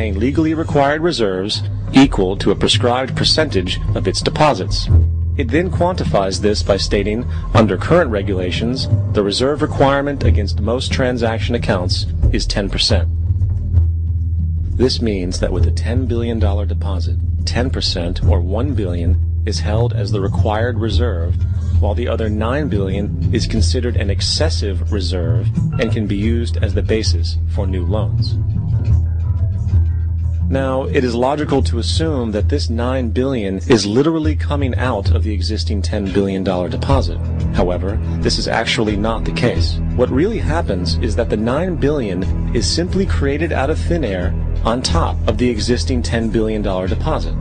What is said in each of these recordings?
maintain legally required reserves equal to a prescribed percentage of its deposits. It then quantifies this by stating, under current regulations, the reserve requirement against most transaction accounts is 10%. This means that with a $10 billion deposit, 10% or $1 billion is held as the required reserve, while the other $9 billion is considered an excessive reserve and can be used as the basis for new loans. Now, it is logical to assume that this $9 billion is literally coming out of the existing $10 billion deposit. However, this is actually not the case. What really happens is that the $9 billion is simply created out of thin air on top of the existing $10 billion deposit.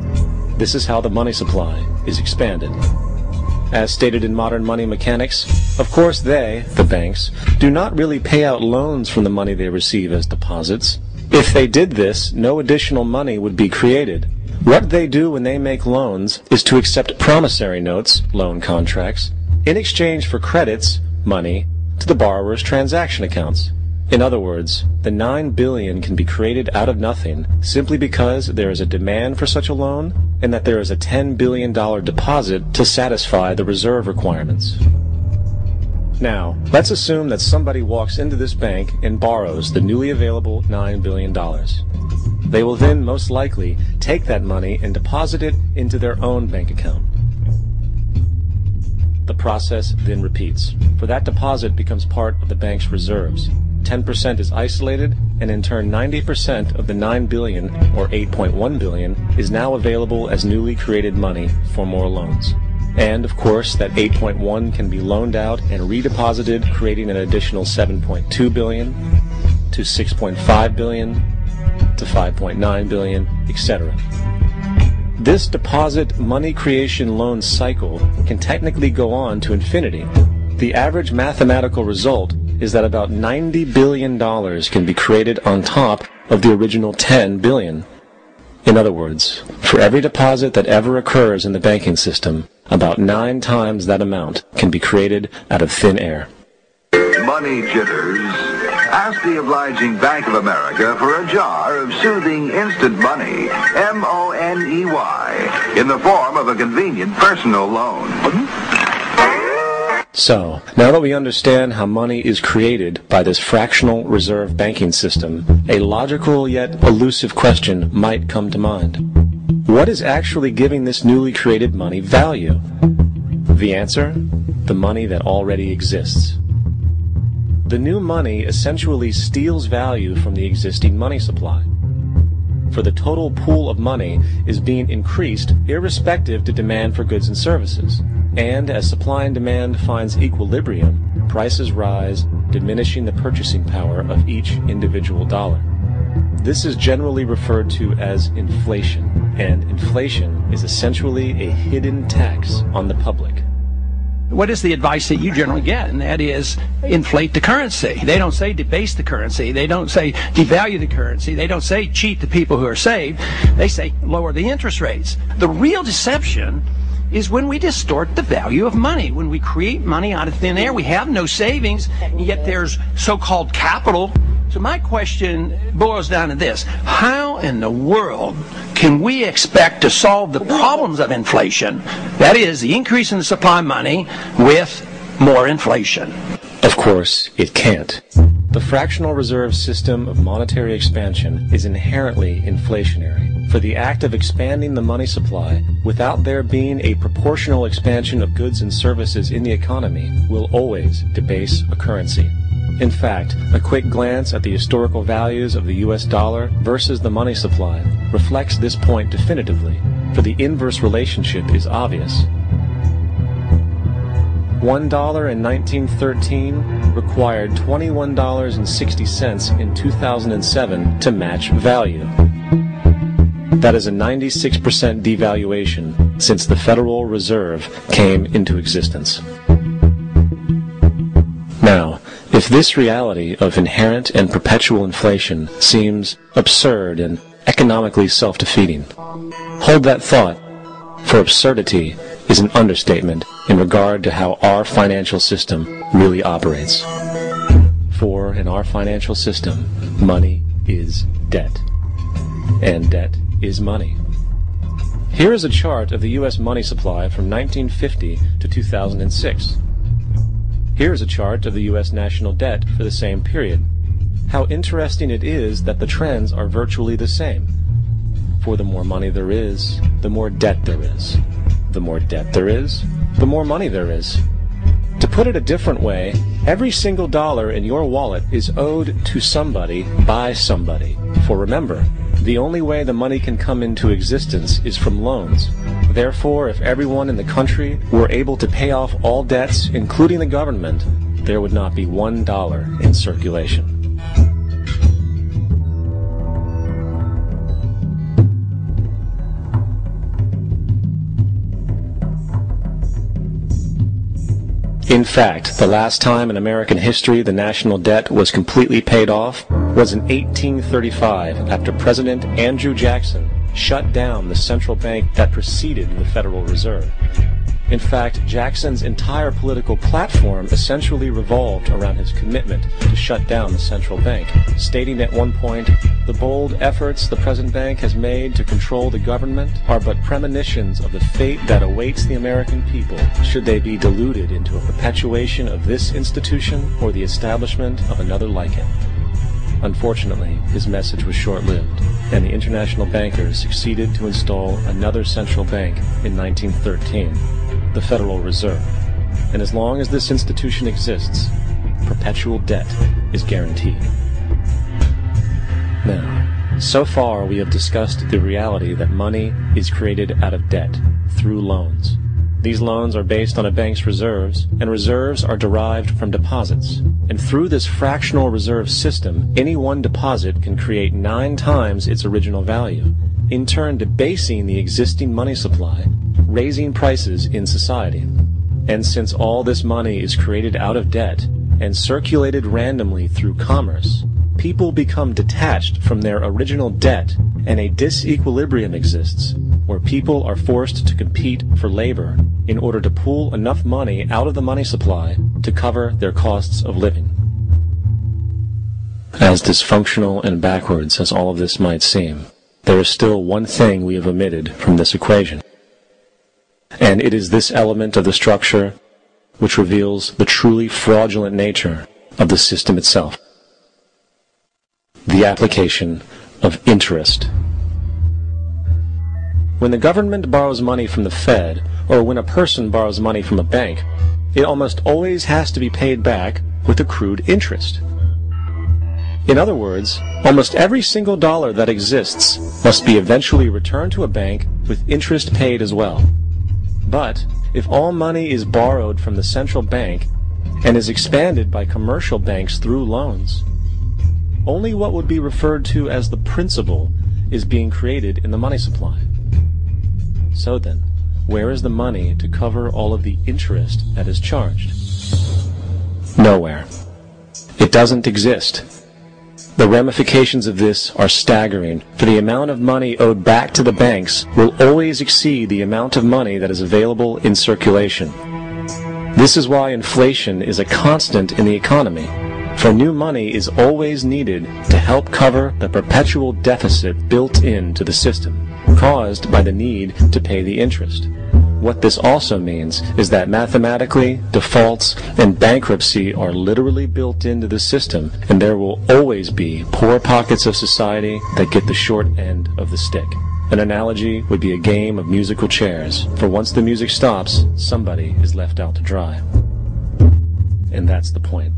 This is how the money supply is expanded. As stated in modern money mechanics, of course they, the banks, do not really pay out loans from the money they receive as deposits. If they did this, no additional money would be created. What they do when they make loans is to accept promissory notes, loan contracts, in exchange for credits, money, to the borrower's transaction accounts. In other words, the $9 billion can be created out of nothing simply because there is a demand for such a loan and that there is a $10 billion deposit to satisfy the reserve requirements. Now, let's assume that somebody walks into this bank and borrows the newly available $9 billion. They will then most likely take that money and deposit it into their own bank account. The process then repeats, for that deposit becomes part of the bank's reserves. 10% is isolated, and in turn 90% of the $9 billion, or $8.1 billion, is now available as newly created money for more loans. And, of course, that 8.1 can be loaned out and redeposited, creating an additional 7.2 billion, to 6.5 billion, to 5.9 billion, etc. This deposit money creation loan cycle can technically go on to infinity. The average mathematical result is that about $90 billion can be created on top of the original $10 billion. In other words, for every deposit that ever occurs in the banking system, about 9 times that amount can be created out of thin air. Money jitters. Ask the obliging Bank of America for a jar of soothing instant money, M-O-N-E-Y, in the form of a convenient personal loan. So, now that we understand how money is created by this fractional reserve banking system, a logical yet elusive question might come to mind. What is actually giving this newly created money value? The answer? The money that already exists. The new money essentially steals value from the existing money supply. For the total pool of money is being increased irrespective to demand for goods and services. And as supply and demand finds equilibrium, prices rise, diminishing the purchasing power of each individual dollar. This is generally referred to as inflation, and inflation is essentially a hidden tax on the public. What is the advice that you generally get? And that is, inflate the currency. They don't say debase the currency. They don't say devalue the currency. They don't say cheat the people who are saved. They say lower the interest rates. The real deception is when we distort the value of money. When we create money out of thin air, we have no savings, and yet there's so-called capital. So my question boils down to this: how in the world can we expect to solve the problems of inflation, that is, the increase in the supply of money, with more inflation? Of course, it can't. The fractional reserve system of monetary expansion is inherently inflationary. For the act of expanding the money supply, without there being a proportional expansion of goods and services in the economy, will always debase a currency. In fact, a quick glance at the historical values of the US dollar versus the money supply reflects this point definitively, for the inverse relationship is obvious. $1 in 1913 required $21.60 in 2007 to match value. That is a 96% devaluation since the Federal Reserve came into existence. Now, if this reality of inherent and perpetual inflation seems absurd and economically self-defeating, hold that thought, for absurdity is an understatement in regard to how our financial system really operates. For in our financial system, money is debt. and debt is money. Here is a chart of the U.S. money supply from 1950 to 2006. Here is a chart of the U.S. national debt for the same period. How interesting it is that the trends are virtually the same. For the more money there is, the more debt there is. The more debt there is, the more money there is. To put it a different way, every single dollar in your wallet is owed to somebody by somebody. For remember, the only way the money can come into existence is from loans. Therefore, if everyone in the country were able to pay off all debts, including the government, there would not be $1 in circulation. In fact, the last time in American history the national debt was completely paid off was in 1835 after President Andrew Jackson shut down the central bank that preceded the Federal Reserve. In fact, Jackson's entire political platform essentially revolved around his commitment to shut down the central bank, stating at one point, "The bold efforts the present bank has made to control the government are but premonitions of the fate that awaits the American people should they be deluded into a perpetuation of this institution or the establishment of another like it." Unfortunately, his message was short-lived, and the international bankers succeeded to install another central bank in 1913, the Federal Reserve. And as long as this institution exists, perpetual debt is guaranteed. Now, so far we have discussed the reality that money is created out of debt through loans. These loans are based on a bank's reserves, and reserves are derived from deposits. And through this fractional reserve system, any one deposit can create 9 times its original value, in turn debasing the existing money supply, raising prices in society. And since all this money is created out of debt and circulated randomly through commerce, people become detached from their original debt, and a disequilibrium exists, where people are forced to compete for labor in order to pool enough money out of the money supply to cover their costs of living. As dysfunctional and backwards as all of this might seem, there is still one thing we have omitted from this equation. And it is this element of the structure which reveals the truly fraudulent nature of the system itself: the application of interest. When the government borrows money from the Fed, or when a person borrows money from a bank, it almost always has to be paid back with accrued interest. In other words, almost every single dollar that exists must be eventually returned to a bank with interest paid as well. But if all money is borrowed from the central bank and is expanded by commercial banks through loans, only what would be referred to as the principal is being created in the money supply. So then, where is the money to cover all of the interest that is charged? Nowhere. It doesn't exist. The ramifications of this are staggering, for the amount of money owed back to the banks will always exceed the amount of money that is available in circulation. This is why inflation is a constant in the economy, for new money is always needed to help cover the perpetual deficit built into the system, caused by the need to pay the interest. What this also means is that mathematically, defaults and bankruptcy are literally built into the system, and there will always be poor pockets of society that get the short end of the stick. An analogy would be a game of musical chairs, for once the music stops, somebody is left out to dry. And that's the point.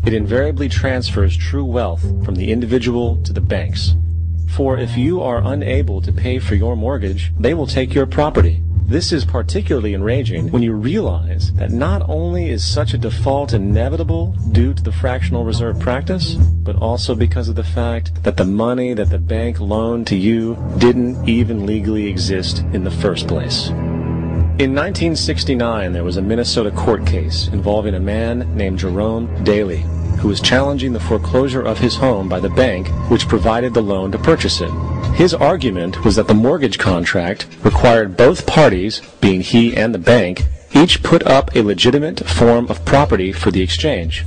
It invariably transfers true wealth from the individual to the banks. For if you are unable to pay for your mortgage, they will take your property. This is particularly enraging when you realize that not only is such a default inevitable due to the fractional reserve practice, but also because of the fact that the money that the bank loaned to you didn't even legally exist in the first place. In 1969, there was a Minnesota court case involving a man named Jerome Daly, who was challenging the foreclosure of his home by the bank which provided the loan to purchase it. His argument was that the mortgage contract required both parties, being he and the bank, each put up a legitimate form of property for the exchange.